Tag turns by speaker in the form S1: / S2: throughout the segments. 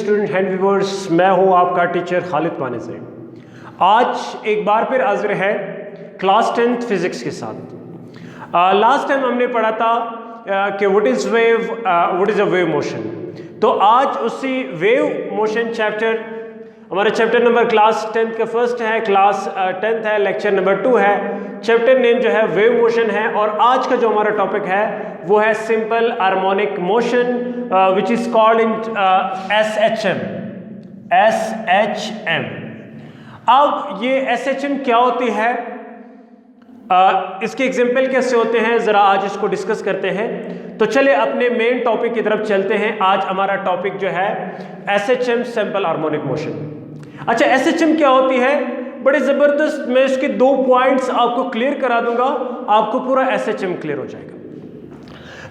S1: Student hand viewers, मैं हूं आपका टीचर खालिद पाने से। आज एक बार फिर हाजिर है क्लास 10th फिजिक्स के साथ। लास्ट टाइम हमने पढ़ा था कि what is a wave motion. तो आज उसी वेव मोशन चैप्टर, हमारा चैप्टर नंबर क्लास 10th का फर्स्ट है, क्लास 10th है, लेक्चर नंबर 2 है। चैप्टर नेम जो है वेव मोशन है और आज का जो हमारा टॉपिक है वो है simple harmonic motion which is called in SHM। अब ये SHM क्या होती है, इसके एग्जाम्पल कैसे होते हैं, ज़रा आज इसको डिस्कस करते हैं। तो चले अपने मेन टॉपिक की तरफ चलते हैं। आज हमारा टॉपिक जो है SHM सिंपल हार्मोनिक मोशन। अच्छा, SHM क्या होती है, बड़े ज़बरदस्त मैं इसके 2 पॉइंट्स आपको क्लियर करा दूंगा, आपको पूरा SHM क्लियर हो जाएगा।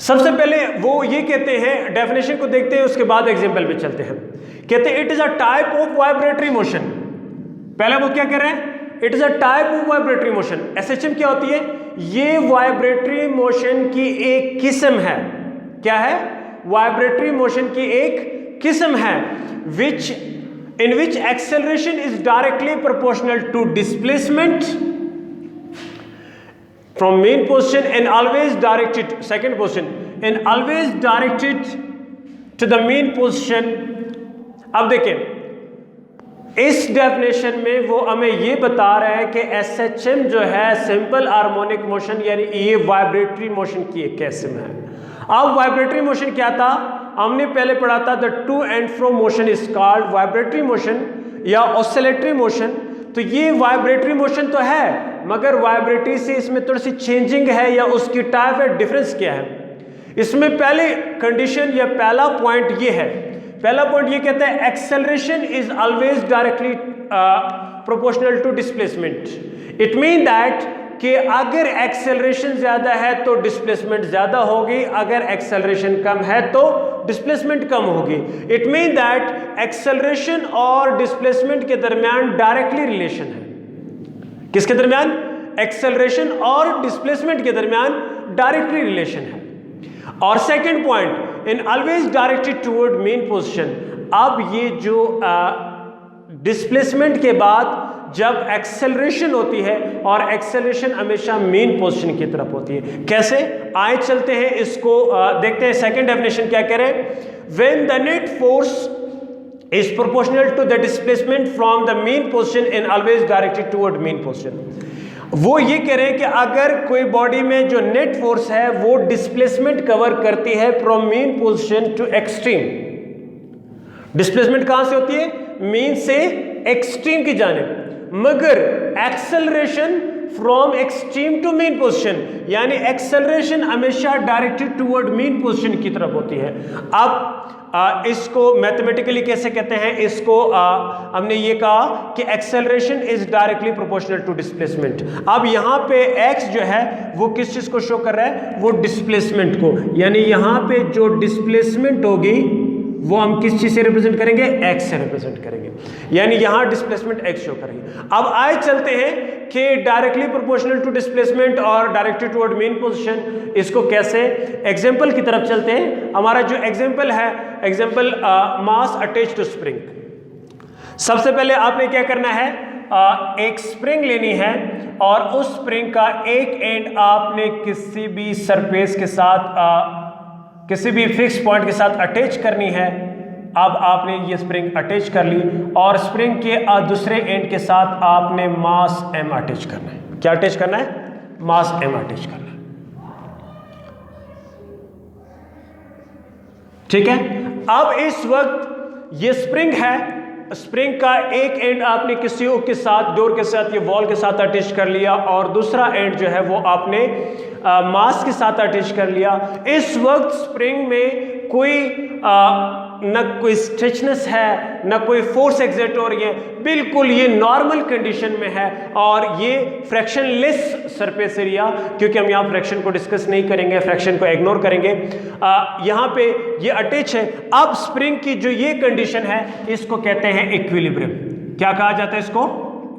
S1: सबसे पहले वो ये कहते हैं, डेफिनेशन को देखते हैं, उसके बाद एग्जाम्पल पे चलते हैं। कहते हैं it is a type of vibratory motion. पहले वो क्या कर रहे हैं, it is a type of vibratory motion. SHM क्या होती है, ये वाइब्रेटरी मोशन की एक किस्म है। क्या है, वाइब्रेटरी मोशन की एक किस्म है in which acceleration is directly proportional to displacement from main position and always directed, second position, and always directed to the main position। अब देखें इस डेफिनेशन में वो हमें ये बता रहा है कि SHM जो है सिंपल हार्मोनिक मोशन, यानी ये वाइब्रेटरी मोशन की एक किस्म है। अब वाइब्रेटरी मोशन क्या था, हमने पहले पढ़ा था the two and fro motion is called vibratory motion या ऑसिलेटरी मोशन। तो ये वाइब्रेटरी मोशन तो है, मगर वाइब्रेटरी से इसमें थोड़ी सी चेंजिंग है या उसकी टाइप है, डिफरेंस क्या है। इसमें पहले कंडीशन या पहला पॉइंट ये है, पहला पॉइंट ये कहता है acceleration is always directly proportional to displacement. It mean that कि अगर एक्सेलरेशन ज्यादा है तो डिस्प्लेसमेंट ज्यादा होगी, अगर एक्सेलरेशन कम है तो डिस्प्लेसमेंट कम होगी। इट मीन दैट एक्सेलरेशन और डिस्प्लेसमेंट के दरमियान डायरेक्टली रिलेशन है। किसके दरमियान, एक्सेलरेशन और डिस्प्लेसमेंट के दरमियान डायरेक्टली रिलेशन है। और second point, in always directed toward mean position. अब ये जो डिस्प्लेसमेंट के बाद जब एक्सेलरेशन होती है और एक्सेलरेशन हमेशा मेन पोजीशन की तरफ होती है। कैसे, आए चलते हैं इसको देखते हैं। सेकंड डेफिनेशन क्या कह रहे हैं, when the net force is proportional to the displacement from the mean position and always directed toward mean position. वो ये कह रहे हैं कि अगर कोई बॉडी में जो नेट फोर्स है वो डिस्प्लेसमेंट कवर करती है from mean position to extreme. Displacement कहां से होती है, मेन से एक्सट्रीम की जानिब, मगर acceleration from extreme to mean position, यानी एक्सेलरेशन हमेशा डायरेक्टेड टुवर्ड मेन पोजीशन की तरफ होती है। अब इसको मैथमेटिकली कैसे कहते हैं, इसको हमने ये कहा कि acceleration is directly proportional to displacement. अब यहाँ पे x जो है वो किस चीज को शो कर रहा है, वो डिस्प्लेसमेंट को, यानी यहाँ पे जो डिस्प्लेसमेंट होगी वो हम किस चीज से रिप्रेजेंट करेंगे, x से रिप्रेजेंट करेंगे, यानी यहां डिस्प्लेसमेंट x शो करेंगे। अब आए चलते हैं कि डायरेक्टली प्रोपोर्शनल टू डिस्प्लेसमेंट और डायरेक्टेड टुवर्ड मेन पोजीशन, इसको कैसे, एग्जांपल की तरफ चलते हैं। हमारा जो एग्जांपल है, example mass attached to spring. सबसे पहले आपने क्या करना है, एक स्प्रिंग लेनी है और उस स्प्रिंग का एक एंड आपने किसी भी सरफेस के साथ किसी भी फिक्स पॉइंट के साथ अटैच करनी है। अब आपने ये स्प्रिंग अटैच कर ली और स्प्रिंग के दूसरे एंड के साथ आपने मास m अटैच करना है। क्या अटैच करना है, मास m अटैच करना है। ठीक है, अब इस वक्त ये स्प्रिंग है, स्प्रिंग का एक एंड आपने किसी हुक के साथ, डोर के साथ, ये वॉल के साथ अटैच कर लिया और दूसरा एंड जो है वो आपने मास के साथ अटैच कर लिया। इस वक्त स्प्रिंग में कोई न कोई स्ट्रेचनेस है, न कोई फोर्स एग्जर्ट हो रही है, बिल्कुल ये नॉर्मल कंडीशन में है और ये फ्रैक्शनलेस सरफेस एरिया, क्योंकि हम यहाँ फ्रैक्शन को डिस्कस नहीं करेंगे, फ्रैक्शन को इग्नोर करेंगे। यहाँ पे ये अटैच है। अब स्प्रिंग की जो ये कंडीशन है इसको कहते हैं इक्विलिब्रियम। क्या कहा जाता है इसको,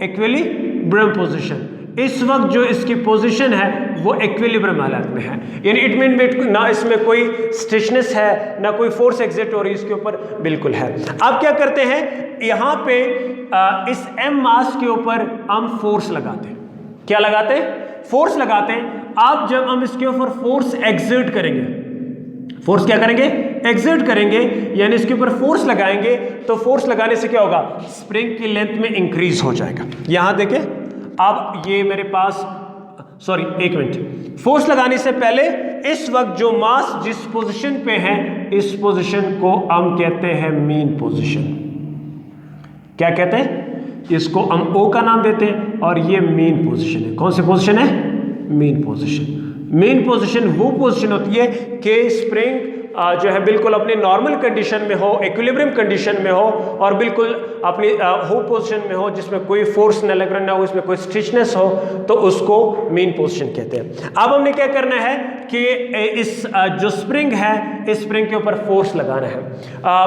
S1: इक्विलिब्रियम पोजीशन। इस वक्त जो इसकी पोजीशन है वो इक्विलिब्रियम हालत में है, यानी इट मीन ना इसमें कोई स्टिफनेस है ना कोई फोर्स एग्जिट हो रही इसके ऊपर, बिल्कुल है। अब क्या करते हैं, यहाँ पे इस m मास के ऊपर हम फोर्स लगाते हैं। क्या लगाते हैं? फोर्स लगाते हैं। अब जब हम इसके ऊपर फोर्स एग्जिट करेंगे, फोर्स क्या करेंगे? एग्जिट करेंगे, यानी इसके ऊपर फोर्स लगाएंगे, तो फोर्स लगाने से क्या होगा? स्प्रिंग की लेंथ में इंक्रीज हो जाएगा। यहां देखें, अब ये मेरे पास, सॉरी एक मिनट, फोर्स लगाने से पहले इस वक्त जो मास जिस पोजीशन पे है, इस पोजीशन को हम कहते हैं मीन पोजीशन। क्या कहते हैं? इसको हम ओ का नाम देते हैं, और ये मीन पोजीशन है। कौन सी पोजीशन है? Mean position. मीन पोजीशन वो पोजीशन होती है कि स्प्रिंग जो है बिल्कुल अपनी नॉर्मल कंडीशन में हो, इक्विलिब्रियम कंडीशन में हो, और बिल्कुल अपनी हो पोजीशन में हो, जिसमें कोई फोर्स न लग रहा ना हो, इसमें कोई स्टिचनेस हो, तो उसको मीन पोजीशन कहते हैं। अब हमने क्या करना है कि इस जो स्प्रिंग है, इस स्प्रिंग के ऊपर फोर्स लगाना है।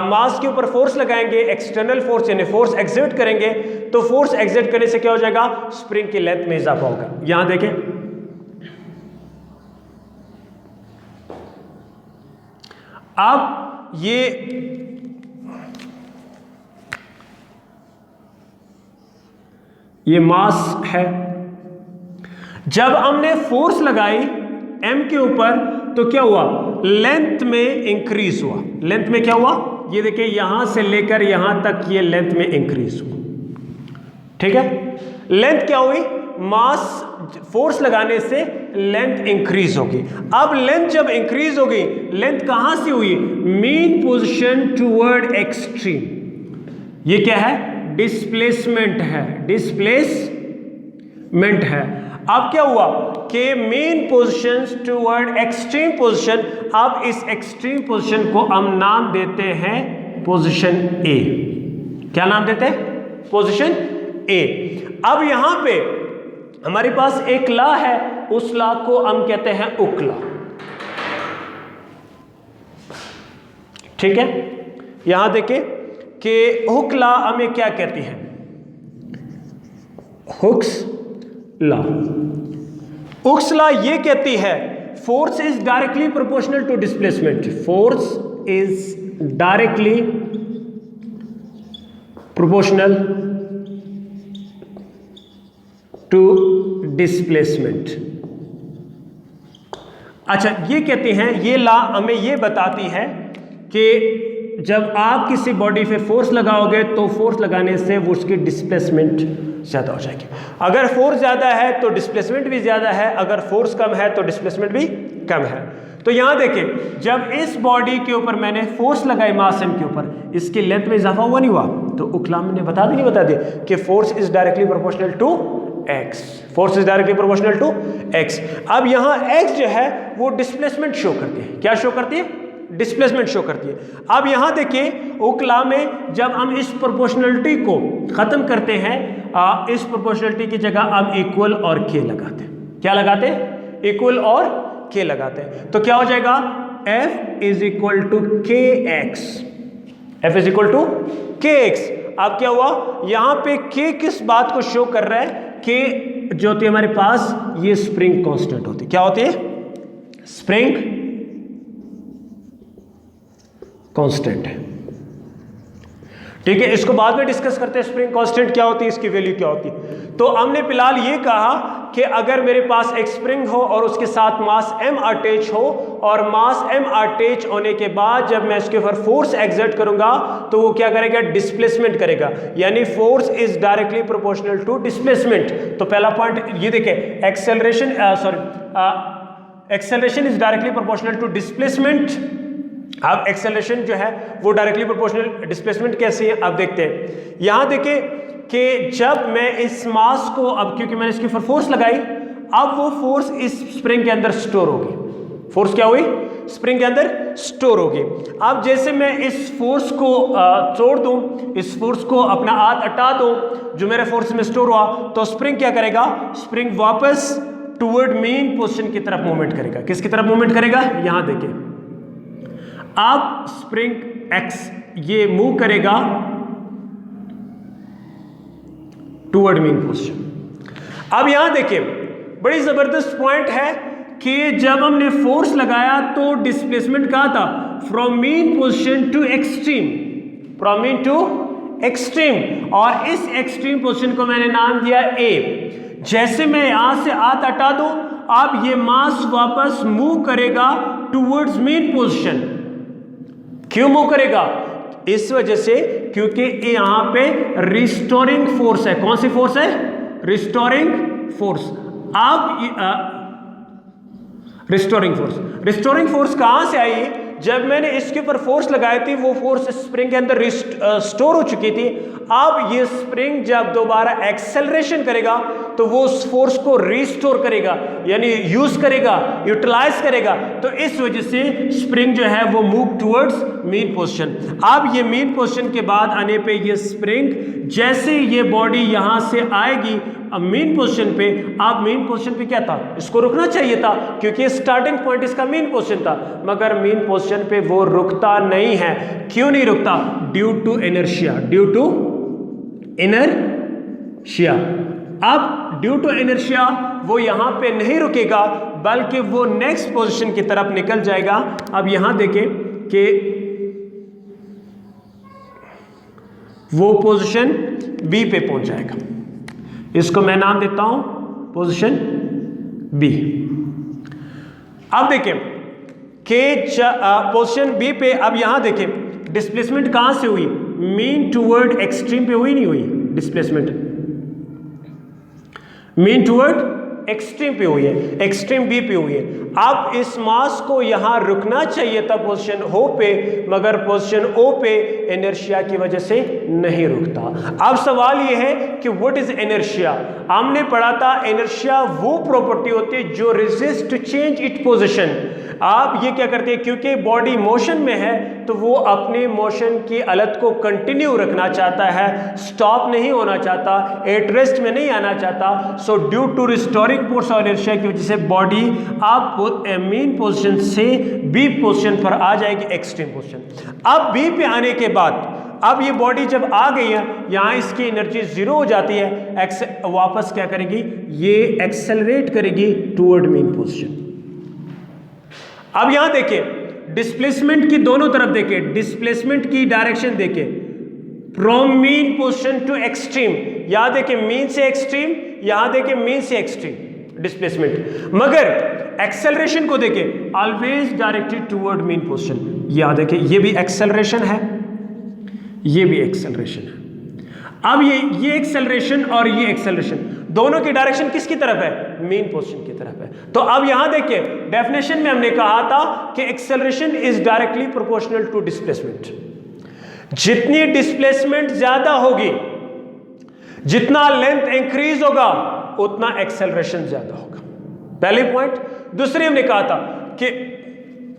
S1: मास के ऊपर फोर्स लगाएंगे, एक्सटर्नल फोर्स यानी फोर्स एग्जर्ट करेंगे, तो फोर्स एग्जर्ट करने से क्या हो जाएगा? स्प्रिंग की लेंथ में इजाफा होगा। यहां देखें, अब ये मास है। जब हमने फोर्स लगाई m के ऊपर, तो क्या हुआ? लेंथ में इंक्रीज हुआ। लेंथ में क्या हुआ? ये देखिए, यहां से लेकर यहां तक ये लेंथ में इंक्रीज हुआ। ठीक है, लेंथ क्या हुई? मास फोर्स लगाने से लेंथ इंक्रीज होगी। अब लेंथ जब इंक्रीज होगी, लेंथ कहां से हुई? Mean position toward extreme. ये क्या है? डिस्प्लेसमेंट है, डिस्प्लेसमेंट है। अब क्या हुआ कि mean position toward extreme position, अब इस एक्सट्रीम पोजीशन को हम नाम देते हैं पोजीशन ए। क्या नाम देते हैं? Position A. अब यहां पे हमारे पास एक लॉ है, उस लॉ को हम कहते हैं हुक लॉ। ठीक है, यहां देखें कि हुक लॉ हमें क्या कहती है? Hooke's law. हुक्स लॉ ये कहती है force is directly proportional to displacement. Force is directly proportional to displacement. अच्छा, ये कहते हैं, ये लॉ हमें ये बताती है कि जब आप किसी बॉडी पे फोर्स लगाओगे तो फोर्स लगाने से वो उसकी डिस्प्लेसमेंट ज़्यादा हो जाएगी। अगर फोर्स ज़्यादा है तो डिस्प्लेसमेंट भी ज़्यादा है, अगर फोर्स कम है तो डिस्प्लेसमेंट भी कम है। तो यहां देखें, जब इस बॉडी के ऊपर मैंने फोर्स लगाई मास m के ऊपर, इसकी लेंथ में इजाफा हुआ नहीं हुआ? तो हुक लॉ ने बता दी कि force is directly proportional to x। Force is directly proportional to x। अब यहां x जो है वो डिस्प्लेसमेंट शो करती है। क्या शो करती है? डिस्प्लेसमेंट शो करती है। अब यहां देखिए, हुक लॉ में जब हम इस प्रोपोर्शनलिटी को खत्म करते हैं, इस प्रोपोर्शनलिटी की जगह हम इक्वल और k लगाते हैं। क्या लगाते हैं? इक्वल और k लगाते हैं। तो क्या हो जाएगा? F is equal to kx। F is equal to kx। अब क्या हुआ? यहां पे k किस बात को शो कर रहा है? k जो होती है हमारे पास, ये स्प्रिंग कांस्टेंट होती है। क्या होती है? स्प्रिंग कांस्टेंट है। ठीक है, इसको बाद में डिस्कस करते हैं स्प्रिंग कांस्टेंट क्या होती है, इसकी वैल्यू क्या होती है। तो हमने फिलहाल ये कहा कि अगर मेरे पास एक स्प्रिंग हो और उसके साथ मास m अटैच हो, और मास m अटैच होने के बाद जब मैं इसके ऊपर फोर्स एग्जर्ट करूंगा तो वो क्या करेगा? डिस्प्लेसमेंट करेगा, यानी force is directly proportional to displacement. तो पहला पॉइंट ये देखें, acceleration is directly proportional to displacement. अब एक्सेलरेशन जो है वो डायरेक्टली प्रोपोर्शनल डिस्प्लेसमेंट कैसे है, अब देखते हैं। यहां देखें कि जब मैं इस मास को, अब क्योंकि मैंने इसके ऊपर फोर्स लगाई, अब वो फोर्स इस स्प्रिंग के अंदर स्टोर होगी। फोर्स क्या हुई? स्प्रिंग के अंदर स्टोर होगी। अब जैसे मैं इस फोर्स को छोड़ दूं, इस फोर्स को अपना हाथ हटा दूं जो मेरे फोर्स में स्टोर हुआ, तो स्प्रिंग क्या करेगा? स्प्रिंग वापस टुवर्ड मेन पोजीशन की तरफ मूवमेंट करेगा। किसकी तरफ मूवमेंट करेगा? यहां देखिए, अब स्प्रिंग x ये मूव करेगा टुवर्ड मेन पोजीशन। अब यहां देखिए बड़ी जबरदस्त पॉइंट है कि जब हमने फोर्स लगाया तो डिस्प्लेसमेंट कहा था from mean position to extreme, from mean to extreme, और इस एक्सट्रीम पोजीशन को मैंने नाम दिया ए। जैसे मैं यहां से हाथ हटा दूं, अब ये मास वापस मूव करेगा टुवर्ड्स मीन पोजीशन। क्यों मूव करेगा? इस वजह से क्योंकि यहां पे रिस्टोरिंग फोर्स है। कौन सी फोर्स है? Restoring force. अब रिस्टोरिंग फोर्स कहां से आई? जब मैंने इसके ऊपर फोर्स लगाई थी वो फोर्स स्प्रिंग के अंदर स्टोर हो चुकी थी। अब ये स्प्रिंग जब दोबारा एक्सेलरेशन करेगा तो वो उस फोर्स को रिस्टोर करेगा, यानी यूज करेगा, यूटिलाइज करेगा। तो इस वजह से स्प्रिंग जो है वो मूव टुवर्ड्स मीन पोजीशन। अब ये मीन पोजीशन के बाद आने पे ये स्प्रिंग जैसे ये बॉडी यहां से आएगी अब मीन पोजीशन पे, आप मीन पोजीशन पे क्या था? इसको रुकना चाहिए था क्योंकि स्टार्टिंग पॉइंट इसका मीन पोजीशन था, मगर मीन पोजीशन पे वो रुकता नहीं है। क्यों नहीं रुकता? Due to inertia, due to inertia. अब ड्यू टू इनर्शिया वो यहां पे नहीं रुकेगा बल्कि वो नेक्स्ट पोजीशन की तरफ निकल जाएगा। अब यहां देखें कि वो पोजीशन बी पे पहुंच जाएगा। इसको मैं नाम देता हूं पोजीशन बी। अब देखें कि पोजीशन बी पे, अब यहां देखें डिस्प्लेसमेंट कहां से हुई? मीन टुवर्ड एक्सट्रीम पे हुई, नहीं हुई? डिस्प्लेसमेंट मीन टुवर्ड एक्सट्रीम पे हुई है, एक्सट्रीम बी पे हुई है। अब इस मास को यहां रुकना चाहिए था पोजीशन ओ पे, मगर पोजीशन ओ पे इनर्शिया की वजह से नहीं रुकता। अब सवाल यह है कि व्हाट इज इनर्शिया? हमने पढ़ा था इनर्शिया वो प्रॉपर्टी होती है जो resist to change it position. आप ये क्या करते हैं, क्योंकि बॉडी मोशन में है तो वो अपने मोशन की हालत को कंटिन्यू रखना चाहता है, स्टॉप नहीं होना चाहता, एट रेस्ट में नहीं आना चाहता। So due to restoring force और इनर्शिया की वजह से बॉडी आप मीन पोजीशन से बी पोजीशन पर आ जाएगी, एक्सट्रीम पोजीशन। अब बी पे आने के बाद अब ये बॉडी जब आ गई है यहां इसकी एनर्जी जीरो हो जाती है, वापस क्या करेगी? ये एक्सेलरेट करेगी टुवर्ड मीन पोजीशन। अब यहां देखिए डिस्प्लेसमेंट की दोनों तरफ देखिए, डिस्प्लेसमेंट की डायरेक्शन देखिए, from mean position to extreme. यहां देखिए मीन से एक्सट्रीम, यहां देखिए मीन से एक्सट्रीम डिस्प्लेसमेंट, मगर एक्सेलरेशन को देखिए always directed toward mean position. यहां देखिए ये भी एक्सेलरेशन है, ये भी एक्सेलरेशन है। अब ये एक्सेलरेशन और ये एक्सेलरेशन दोनों की डायरेक्शन किसकी तरफ है? मीन पोजीशन की तरफ है। तो अब यहां देखिए डेफिनेशन में हमने कहा था कि acceleration is directly proportional to displacement. जितनी डिस्प्लेसमेंट ज्यादा होगी, जितना लेंथ इंक्रीज होगा, उतना एक्सेलरेशन ज्यादा होगा। पहले पॉइंट। दूसरी हमने कहा था कि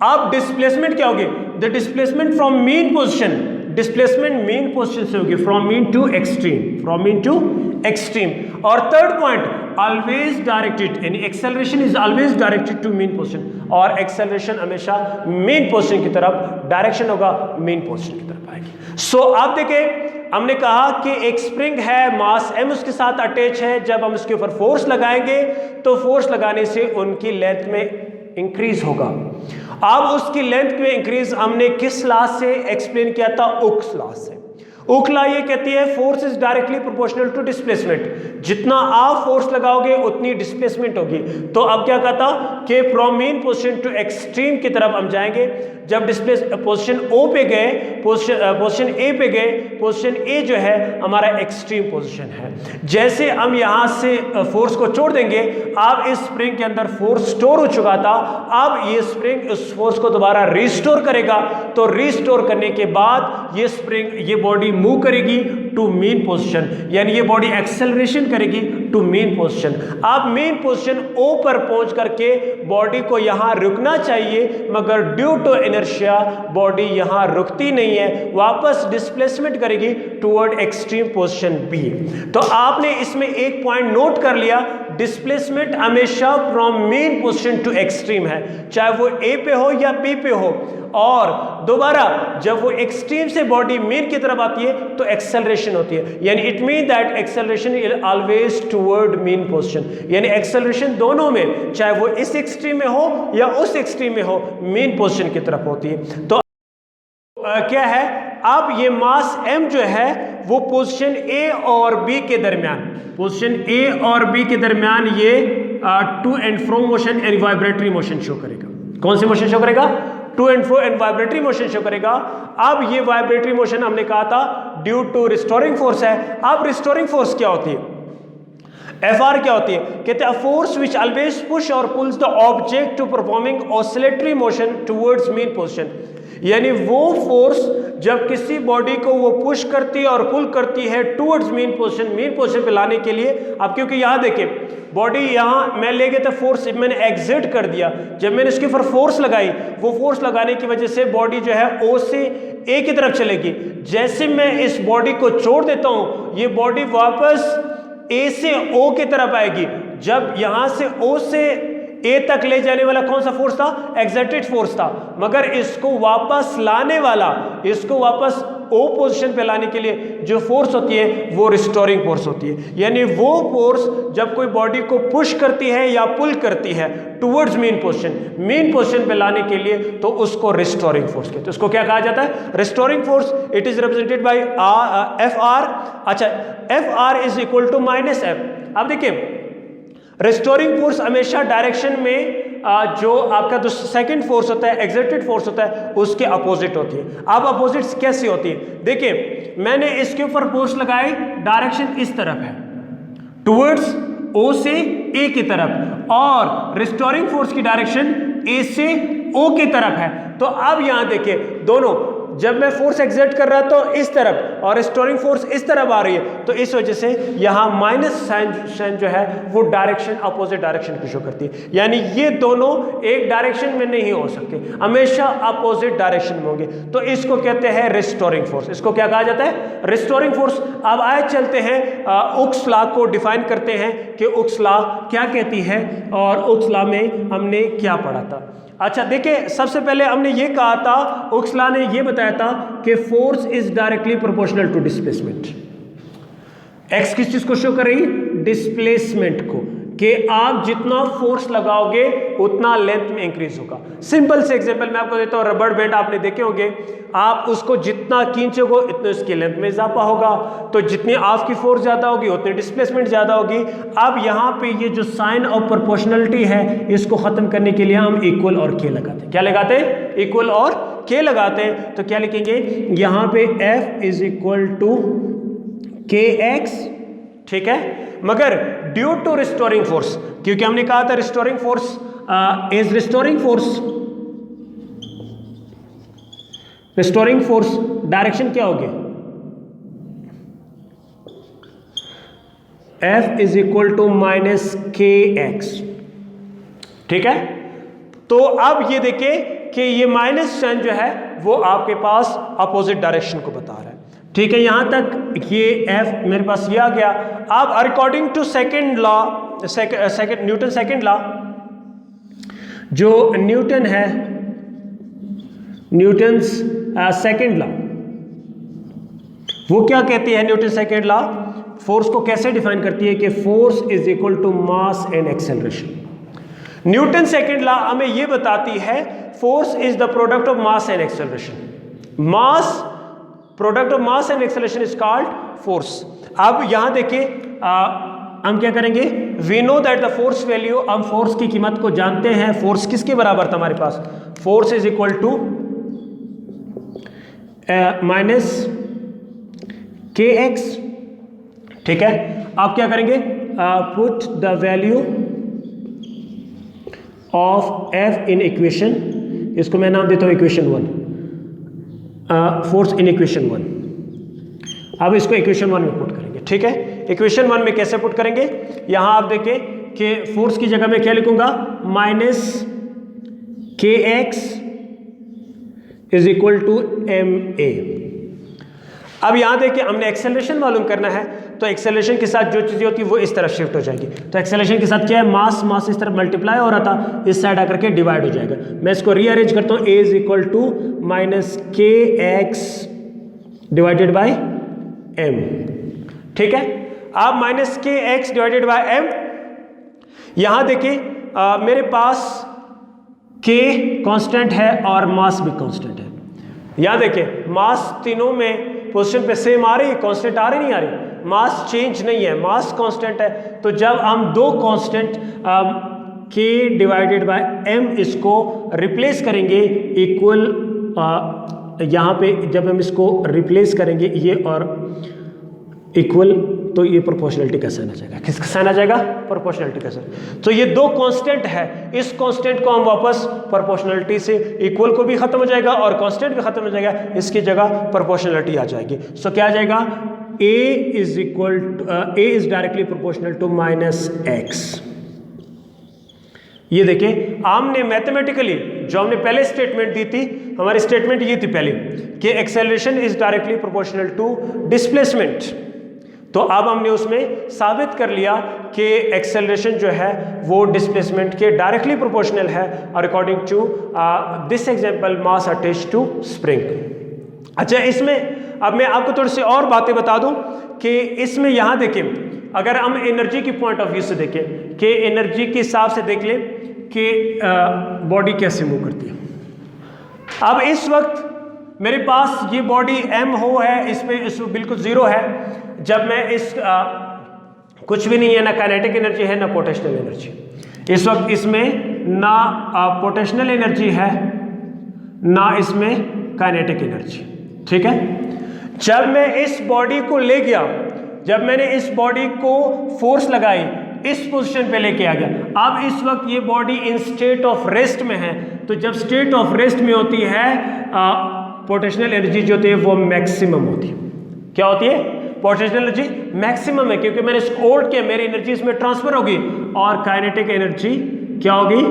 S1: अब डिस्प्लेसमेंट क्या होगी? The displacement from mean position, displacement mean position से होगी from mean to extreme, from mean to extreme. और थर्ड पॉइंट ऑलवेज डायरेक्टेड, यानी acceleration is always directed to mean position, और एक्सेलरेशन हमेशा मीन पोजीशन की तरफ डायरेक्शन होगा, mean position की तरफ आएगी। सो आप देखें हमने कहा कि एक स्प्रिंग है, मास m उसके साथ अटैच है। जब हम उसके ऊपर फोर्स लगाएंगे तो फोर्स लगाने से उनकी लेंथ में इंक्रीज होगा। अब उसकी लेंथ में इंक्रीज हमने किस लॉ से एक्सप्लेन किया था? ओक्स लॉ से। ओक लॉ ये कहती है force is directly proportional to displacement. जितना आप फोर्स लगाओगे उतनी डिस्प्लेसमेंट होगी। तो अब क्या कहता कि from mean position to extreme की तरफ हम जाएंगे। जब पोजीशन ओ पे गए, पोजीशन ए पे गए, पोजीशन ए जो है हमारा एक्सट्रीम पोजीशन है। जैसे हम यहां से फोर्स को छोड़ देंगे, अब इस स्प्रिंग के अंदर फोर्स स्टोर हो चुका था, अब ये स्प्रिंग उस फोर्स को दोबारा रिस्टोर करेगा। तो रिस्टोर करने के बाद ये स्प्रिंग, ये बॉडी मूव करेगी टू मीन पोजीशन, यानी ये बॉडी एक्सेलरेशन करेगी टू मीन पोजीशन। अब मीन पोजीशन ओ पर पहुंच करके बॉडी को यहां रुकना चाहिए, मगर ड्यू टू इनर्शिया बॉडी यहां रुकती नहीं है, वापस डिस्प्लेसमेंट करेगी टुवर्ड एक्सट्रीम पोजीशन बी। तो आपने इसमें एक पॉइंट नोट कर लिया, डिस्प्लेसमेंट हमेशा from mean position to extreme है, चाहे वो ए पे हो या बी पे हो। और दोबारा जब वो एक्सट्रीम से बॉडी मीन की तरफ आती है तो एक्सेलरेशन होती है, यानी it mean that acceleration is always toward mean position, यानी एक्सेलरेशन दोनों में, चाहे वो इस एक्सट्रीम में हो या उस एक्सट्रीम में हो, मीन पोजीशन की तरफ होती है। तो क्या है, अब ये मास m जो है वो पोजीशन A और B के दरमियान, पोजीशन A और B के दरमियान ये to and fro motion and vibratory motion show करेगा। कौन सी मोशन शो करेगा? To and fro and vibratory motion show करेगा। अब ये वाइब्रेटरी मोशन हमने कहा था ड्यू टू रिस्टोरिंग फोर्स है। अब रिस्टोरिंग फोर्स क्या होती है? FR क्या होती है? कहते हैं फोर्स विच ऑलवेज पुश और pulls the object to performing oscillatory motion towards mean position, यानी वो फोर्स जब किसी बॉडी को वो पुश करती है और पुल करती है टुवर्ड्स मीन पोजीशन पे लाने के लिए। अब क्योंकि यहाँ देखिए बॉडी यहाँ मैं ले गया था फोर्स, मैंने एग्जिट कर दिया, जब मैंने इसके ऊपर फोर्स लगाई, वो फोर्स लगाने की वजह से बॉडी जो है O से A की तरफ चलेगी। जैसे मैं इस बॉडी को छोड़ देता हूँ, ये बॉडी वापस A से O की तरफ आएगी। जब यहाँ से O से A तक ले जाने वाला कौन सा फोर्स था? एक्सर्टेड फोर्स था, मगर इसको वापस लाने वाला, इसको वापस O पोजीशन पे लाने के लिए जो फोर्स होती है वो रिस्टोरिंग फोर्स होती है। यानी वो फोर्स जब कोई बॉडी को पुश करती है या पुल करती है टुवर्ड्स मीन पोजीशन पे लाने के लिए, तो उसको रिस्टोरिंग फोर्स कहते हैं। उसको क्या कहा जाता है? Restoring force. It is represented by FR। अच्छा, FR is equal to -F। अब देखिए रिस्टोरिंग फोर्स हमेशा डायरेक्शन में जो आपका जो सेकंड फोर्स होता है, एक्सर्टेड फोर्स होता है, उसके अपोजिट होती है। अब अपोजिट्स कैसे होती है? देखिए मैंने इसके ऊपर फोर्स लगाई, डायरेक्शन इस तरफ है टुवर्ड्स O से A की तरफ, और रिस्टोरिंग फोर्स की डायरेक्शन A से O की तरफ है। तो अब यहां देखिए दोनों, जब मैं फोर्स एक्सर्ट कर रहा तो इस तरफ और रिस्टोरिंग फोर्स इस तरफ आ रही है, तो इस वजह से यहाँ माइनस साइन जो है वो डायरेक्शन, अपोजिट डायरेक्शन की शो करती है। यानी ये दोनों एक डायरेक्शन में नहीं हो सकते, हमेशा अपोजिट डायरेक्शन में होंगे। तो इसको कहते हैं रिस्टोरिंग फोर्स। इसको क्या कहा जाता है? Restoring force. अब आए चलते हैं हुक्स लॉ को डिफाइन करते हैं कि हुक्स लॉ क्या कहती है और हुक्स लॉ में हमने क्या पढ़ा था। अच्छा देखिए, सबसे पहले हमने ये कहा था, हुक्स लॉ ने ये बताया था कि force is directly proportional to displacement. X किस चीज को शो कर रही? डिस्प्लेसमेंट को, कि आप जितना फोर्स लगाओगे उतना लेंथ में इंक्रीज होगा। सिंपल से एग्जांपल मैं आपको देता हूँ, रबड़ बैंड आपने देखे होंगे, आप उसको जितना खींचोगे उतने उसकी लेंथ में इजाफा होगा, तो जितनी आपकी फोर्स ज्यादा होगी उतनी डिस्प्लेसमेंट ज्यादा होगी। अब यहाँ पे ये जो साइन ऑफ प्रोपोर्शनलिटी है, इसको खत्म करने के लिए हम इक्वल और के लगाते हैं। क्या लगाते हैं? इक्वल और के लगाते हैं। तो क्या लिखेंगे यहाँ पे F is equal to KX, ठीक है। मगर ड्यू टू रिस्टोरिंग फोर्स, क्योंकि हमने कहा था restoring force is restoring force direction क्या होगी? F is equal to -KX, ठीक है। तो अब ये देखिए कि ये माइनस साइन जो है वो आपके पास अपोजिट डायरेक्शन को बता रहा है, ठीक है। यहां तक ये F मेरे पास ये आ गया। अब according to second law, Newton second law, जो न्यूटन है, न्यूटन्स सेकंड लॉ, वो क्या कहती है? न्यूटन सेकंड लॉ फोर्स को कैसे डिफाइन करती है कि force is equal to mass and acceleration. Newton second law हमें ये बताती है force is the product of mass and acceleration. Mass, product of mass and acceleration is called force. अब यहां देखिए हम क्या करेंगे? We know that the force value, हम फोर्स की कीमत को जानते हैं। फोर्स किसके बराबर था हमारे पास? Force is equal to -KX, ठीक है। आप क्या करेंगे? Put the value of F in equation, इसको मैं नाम देता हूं इक्वेशन 1, फोर्स इन इक्वेशन 1। अब इसको इक्वेशन 1 में पुट करेंगे, ठीक है। इक्वेशन 1 में कैसे पुट करेंगे? यहां आप देखें कि फोर्स की जगह में क्या लिखूंगा? -KX is equal to MA। अब यहां देखिए हमने एक्सेलरेशन मालूम करना है, तो एक्सेलरेशन के साथ जो चीजें होती है वो इस तरफ शिफ्ट हो जाएगी। तो एक्सेलरेशन के साथ क्या है? मास इस तरफ मल्टीप्लाई हो रहा था, इस साइड आकर के डिवाइड हो जाएगा। मैं इसको रीअरेंज करता हूं, A is equal to -KX divided by M, ठीक है। अब minus K x divided by M, यहां देखिए मेरे पास के कांस्टेंट है और मास भी कांस्टेंट है। यहां देखिए मास तीनों में पोजीशन पे सेम आ रही है, कांस्टेंट आ रही नहीं आ रही, मास चेंज नहीं है, मास कांस्टेंट है। तो जब हम दो कांस्टेंट के डिवाइडेड बाय एम इसको रिप्लेस करेंगे इक्वल, यहाँ पे जब हम इसको रिप्लेस करेंगे ये और इक्वल, तो ये प्रोपोर्शनलिटी का साइन आ जाएगा। किसका साइन आ जाएगा? प्रोपोर्शनलिटी का साइन। तो ये दो कांस्टेंट है, इस कांस्टेंट को हम वापस प्रोपोर्शनलिटी से इक्वल को भी खत्म हो जाएगा और कांस्टेंट भी खत्म हो जाएगा, इसकी जगह प्रोपोर्शनलिटी आ जाएगी। सो क्या आ जाएगा? a is equal to a is directly proportional to minus X. ये देखिए हमने मैथमेटिकली जो हमने पहले स्टेटमेंट दी थी, हमारी स्टेटमेंट ये थी पहले कि acceleration is directly proportional to displacement. तो अब हमने उसमें साबित कर लिया कि एक्सेलरेशन जो है वो डिस्प्लेसमेंट के डायरेक्टली प्रोपोर्शनल है और according to this example mass attached to spring. अच्छा, इसमें अब मैं आपको थोड़ी सी और बातें बता दूं कि इसमें यहां देखें, अगर हम एनर्जी की पॉइंट ऑफ व्यू से देखें कि एनर्जी के हिसाब से देख लें कि बॉडी कैसे मूव करती है। अब इस वक्त मेरे पास ये बॉडी एम हो है, इसमें बिल्कुल जीरो है। जब मैं इस कुछ भी नहीं है, ना काइनेटिक एनर्जी है ना पोटेंशियल एनर्जी, इस वक्त इसमें ना पोटेंशियल एनर्जी है ना इसमें काइनेटिक एनर्जी, ठीक है। जब मैं इस बॉडी को ले गया, जब मैंने इस बॉडी को फोर्स लगाई, इस पोजीशन पे लेके आ गया, अब इस वक्त ये body in state of rest में है। तो जब स्टेट ऑफ रेस्ट में होती है पोटेंशियल एनर्जी जो होती है वो मैक्सिमम होती है। क्या होती है? पोटेंशियल एनर्जी मैक्सिमम है, क्योंकि मैंने इसको होल्ड किया, मेरी एनर्जी इसमें ट्रांसफर होगी और काइनेटिक एनर्जी क्या होगी?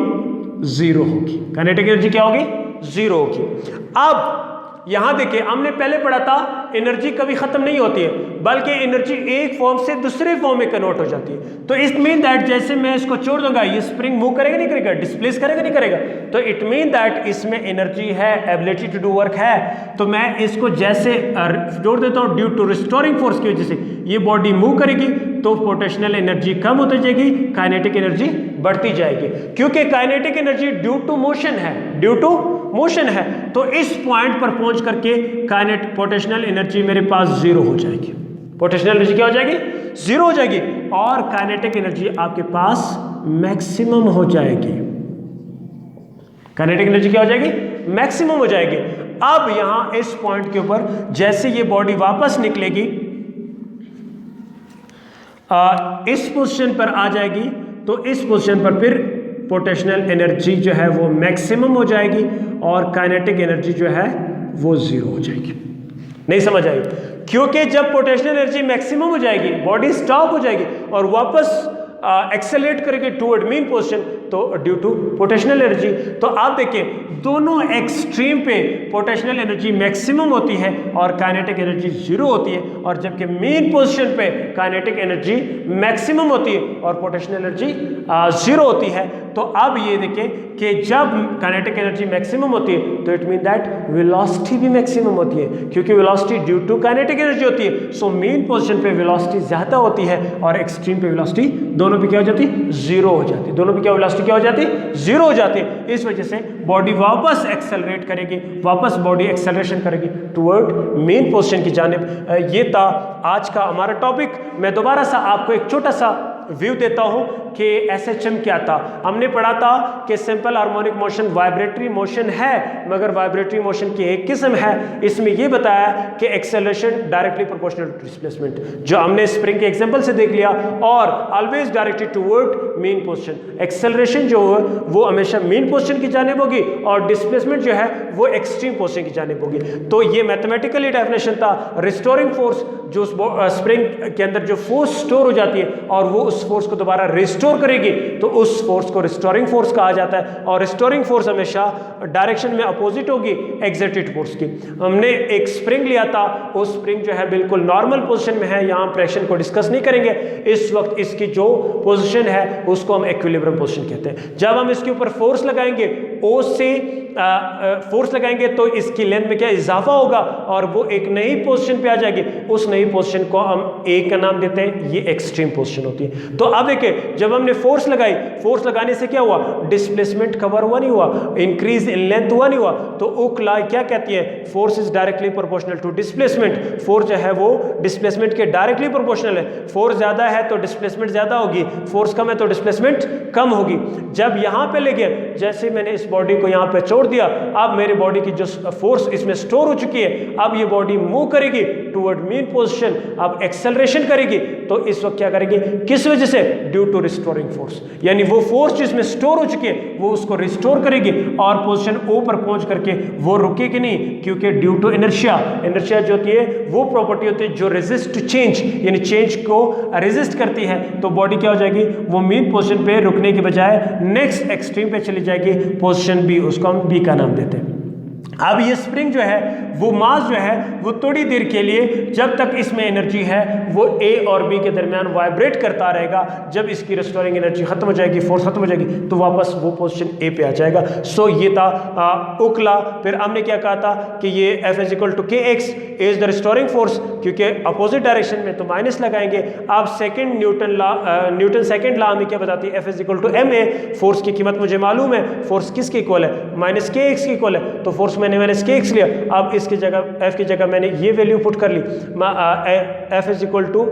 S1: जीरो होगी। काइनेटिक एनर्जी क्या होगी? जीरो होगी। अब यहां देखिए हमने पहले पढ़ा था एनर्जी कभी खत्म नहीं होती है, बल्कि एनर्जी एक फॉर्म से दूसरे फॉर्म में कन्वर्ट हो जाती है। तो इट मीन दैट जैसे मैं इसको छोड़ दूंगा, ये स्प्रिंग मूव करेगा नहीं करेगा, डिस्प्लेस करेगा नहीं करेगा, तो इट मीन दैट इसमें एनर्जी है, एबिलिटी टू डू वर्क है। तो मैं इसको जैसे जोड़ देता हूं, ड्यू टू रिस्टोरिंग फोर्स की वजह से ये बॉडी मूव करेगी तो पोटेंशियल एनर्जी कम होती जाएगी, काइनेटिक एनर्जी बढ़ती जाएगी, क्योंकि kinetic energy due to motion है, ड्यू टू मोशन है। तो इस पॉइंट पर पहुंच करके काइनेटिक पोटेंशियल एनर्जी मेरे पास जीरो हो जाएगी। पोटेंशियल एनर्जी क्या हो जाएगी? जीरो हो जाएगी और काइनेटिक एनर्जी आपके पास मैक्सिमम हो जाएगी। काइनेटिक एनर्जी क्या हो जाएगी? मैक्सिमम हो जाएगी। अब यहां इस पॉइंट के ऊपर जैसे ये बॉडी वापस निकलेगी, इस पोजीशन पर आ जाएगी, तो इस पोजीशन पर फिर पोटेंशियल एनर्जी जो है वो मैक्सिमम हो जाएगी और काइनेटिक एनर्जी जो है वो जीरो हो जाएगी। नहीं समझ आई? क्योंकि जब पोटेंशियल एनर्जी मैक्सिमम हो जाएगी, बॉडी स्टॉप हो जाएगी और वापस एक्सेलरेट करेगी टुवर्ड मीन पोजीशन, तो ड्यू टू पोटेंशियल एनर्जी। तो आप देखिए दोनों एक्सट्रीम पे पोटेंशियल एनर्जी मैक्सिमम होती है और काइनेटिक एनर्जी जीरो होती है, और जबकि मीन पोजीशन पे काइनेटिक एनर्जी मैक्सिमम होती है और पोटेंशियल एनर्जी जीरो होती है। तो अब ये देखिए कि जब काइनेटिक एनर्जी मैक्सिमम होती है तो इट मीन दैट वेलोसिटी भी मैक्सिमम होती है, क्योंकि velocity due to kinetic energy होती है। सो मीन पोजीशन पे वेलोसिटी ज्यादा होती है और एक्सट्रीम पे वेलोसिटी दोनों पे क्या हो जाती है? जीरो हो जाती है। दोनों पे क्या वेलोसिटी क्या हो जाती है? जीरो हो जाती है। इस वजह से बॉडी वापस एक्सेलरेट करेगी, वापस बॉडी एक्सेलरेशन करेगी टुवर्ड मेन पोजीशन की जानिब। ये था आज का हमारा टॉपिक। मैं दोबारा सा आपको एक छोटा सा व्यू देता हूं कि SHM क्या था। हमने पढ़ा था कि simple harmonic motion vibratory motion है, मगर वाइब्रेटरी मोशन की एक किस्म है। इसमें यह बताया कि acceleration directly proportional to displacement, जो हमने स्प्रिंग के एग्जांपल से देख लिया, और always directed toward mean position. Acceleration जो है वो हमेशा मेन पोजीशन की जानिब होगी और डिस्प्लेसमेंट जो है वो एक्सट्रीम पोजीशन की जानिब होगी। तो ये मैथमेटिकली डेफिनेशन था। रिस्टोरिंग फोर्स, जो स्प्रिंग के अंदर जो फोर्स स्टोर हो जाती है और वो उस फोर्स को दोबारा रिस्टोर करेगी, तो उस फोर्स को रिस्टोरिंग फोर्स कहा जाता है। और रिस्टोरिंग फोर्स हमेशा डायरेक्शन में अपोजिट होगी एक्सर्टेड फोर्स की। हमने एक स्प्रिंग लिया था, वो स्प्रिंग जो है बिल्कुल नॉर्मल पोजीशन में है, यहाँ प्रेशर को डिस्कस नहीं करेंगे। इस वक्त इसकी जो पोजीशन है उसको हम इक्विलिब्रियम पोजीशन कहते हैं। जब हम इसके ऊपर फोर्स लगाएंगे, O से फोर्स लगाएंगे तो इसकी लेंथ में क्या इजाफा होगा और वो एक नई पोजीशन पे आ जाएगी। उस नई पोजीशन को हम ए का नाम देते हैं, ये एक्सट्रीम पोजीशन होती है। तो अब देखिए जब हमने फोर्स लगाई, फोर्स लगाने से क्या हुआ, डिस्प्लेसमेंट कवर हुआ नहीं हुआ, इंक्रीज इन लेंथ हुआ नहीं हुआ। तो उक लॉ क्या कहती है, force is directly proportional to displacement. Force जो है वो डिस्प्लेसमेंट के डायरेक्टली प्रोपोर्शनल है। फोर्स ज्यादा है तो डिस्प्लेसमेंट ज्यादा होगी, फोर्स कम है तो डिस्प्लेसमेंट कम होगी। जब यहां पे ले गया, जैसे मैंने इस बॉडी को यहां पे छोड़ दिया, अब मेरी बॉडी की जो फोर्स इसमें स्टोर हो चुकी है, अब ये बॉडी मूव करेगी टुवर्ड मीन पोजीशन, अब एक्सेलरेशन करेगी। तो इस वक्त क्या करेगी, किस वजह से, ड्यू टू रिस्टोरिंग फोर्स, यानी वो फोर्स जिसमें स्टोर हो चुकी है वो उसको रिस्टोर करेगी और पोजीशन ओ पर पहुंच करके वो रुकेगी नहीं, क्योंकि ड्यू टू इनर्शिया, इनर्शिया जो होती है वो प्रॉपर्टी होती है जो रेजिस्ट टू चेंज, यानी चेंज को रेजिस्ट करती है। तो बॉडी क्या हो जाएगी, वो मीन पोजीशन पे रुकने के बजाय नेक्स्ट एक्सट्रीम पे चली जाएगी, पोजीशन बी, उसको हम बी का नाम देते हैं। अब ये स्प्रिंग जो है वो मास जो है वो थोड़ी देर के लिए, जब तक इसमें एनर्जी है, वो ए और बी के दरमियान वाइब्रेट करता रहेगा। जब इसकी रिस्टोरिंग एनर्जी खत्म हो जाएगी, फोर्स खत्म हो जाएगी, तो वापस वो पोजीशन ए पे आ जाएगा। सो ये था उक लॉ। फिर हमने क्या कहा था कि ये F इज इक्वल टू के X is the restoring force, क्योंकि अपोजिट डायरेक्शन में तो माइनस लगाएंगे। अब सेकंड न्यूटन सेकंड लॉ हमें क्या बताती है, F is equal to M a. Force की कीमत मुझे मालूम है, फोर्स किसके इक्वल है, माइनस के एक्स के इक्वल है। तो फोर्स मैंने के एक्स लिया, अब इसकी जगह एफ की जगह मैंने ये वैल्यू पुट कर ली, F is equal to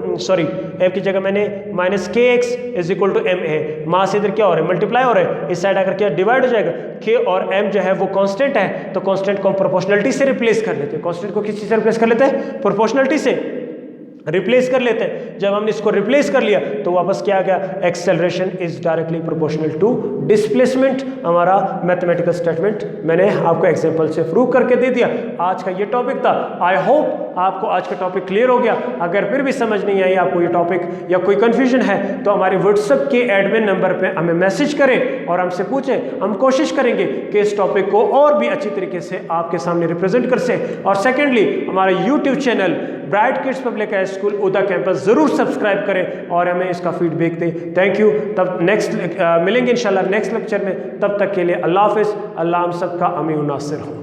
S1: F की जगह मैंने minus K X is equal to M A. Mass इधर क्या हो रहा है, मल्टीप्लाई हो रहा है, इस साइड आकर क्या डिवाइड हो जाएगा। के और एम जो है वो कांस्टेंट है, तो कांस्टेंट को हम प्रोपोर्शनलिटी से रिप्लेस कर लेते हैं। कांस्टेंट को किस चीज से रिप्लेस कर लेते हैं, प्रोपोर्शनलिटी से रिप्लेस कर लेते हैं। जब हमने इसको रिप्लेस कर लिया तो वापस क्या आ गया, acceleration is directly proportional to displacement. हमारा मैथमेटिकल स्टेटमेंट मैंने आपको एग्जांपल से प्रूव करके दे दिया। आज का ये टॉपिक था। आई होप आपको आज का टॉपिक क्लियर हो गया। अगर फिर भी समझ नहीं आई आपको ये टॉपिक या कोई कंफ्यूजन है तो हमारे व्हाट्सएप के एडमिन नंबर पे हमें मैसेज करें और हमसे पूछें। हम कोशिश करेंगे कि इस टॉपिक को और भी अच्छी तरीके से आपके सामने रिप्रेजेंट कर सकें। और सेकेंडली हमारा YouTube channel bright kids public high school उदा कैंपस जरूर सब्सक्राइब करें और हमें इसका फीडबैक दें। Thank you. तब नेक्स्ट मिलेंगे इंशाल्लाह नेक्स्ट लेक्चर में। तब तक के लिए अल्लाह हाफिज़। अल्लाह हम सबका अमीन नासिर हो।